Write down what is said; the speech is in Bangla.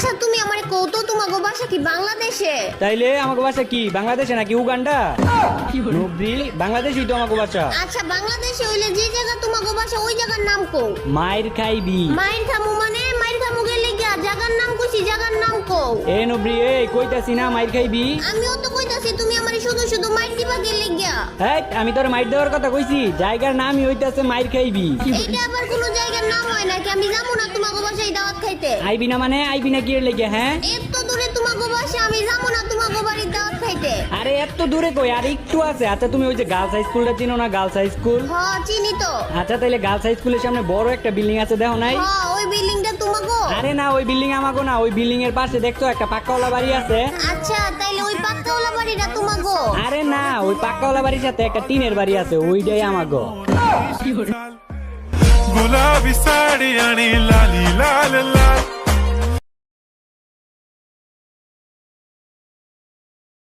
আচ্ছা তুমি আমারে কৌতো তোমাগো বাসা কি বাংলাদেশে? তাইলে আমাকে বাসা কি বাংলাদেশে নাকি উগান্ডা? নবরি বাংলাদেশই তো আমাকে বাসা। আচ্ছা বাংলাদেশে হইলে যে জায়গা তোমাগো বাসা ওই জায়গার নাম কও। মায়ের খাইবি। মাইর খামু মানে মাইর খামু গেলে গিয়া জায়গার নাম কইছি, জায়গার নাম কও। এ নবরি এ কইতাছি না মায়ের খাইবি। আমিও তো কইতাছি তুমি আমারে শুধু শুধু মাইর দিবা গেলে গিয়া। হ্যাঁ আমি তোর মাইর দেওয়ার কথা কইছি, জায়গার নামই হইতাছে মায়ের খাইবি। এইটা আবার কোন জায়গার নাম হয় নাকি? আমি যাবো না তোমাগো বাসায় দাওয়াত খাইতে। আইবি না মানে আইবি না কি এর লেগে? হ্যাঁ এত দূরে তোমাগো বাসা, আমি যাবো না তোমাগো বাড়ির দাওয়াত খাইতে। আরে এত দূরে কই, আর একটু আছে। আচ্ছা তুমি ওই যে গার্লস হাই স্কুলটা চিনো না? Girls high school. হ্যাঁ চিনি তো। আচ্ছা তাইলে গার্লস হাই স্কুলের সামনে বড় একটা বিল্ডিং আছে, দেখো নাই? হ্যাঁ ওই বিল্ডিংটা তোমাগো? আরে না ওই বিল্ডিং আমাগো না, ওই বিল্ডিং এর পাশে দেখছো একটা পাক্কাওয়ালা বাড়ি আছে। আচ্ছা তাইলে ওই পাক্কাওয়ালা বাড়িটা তোমাগো? আরে না ওই পাক্কাওয়ালা বাড়ির সাথে একটা টিনের বাড়ি আছে, ওইটাই আমাগো। गुलाबी साड़ी आणि लाली लाल लाल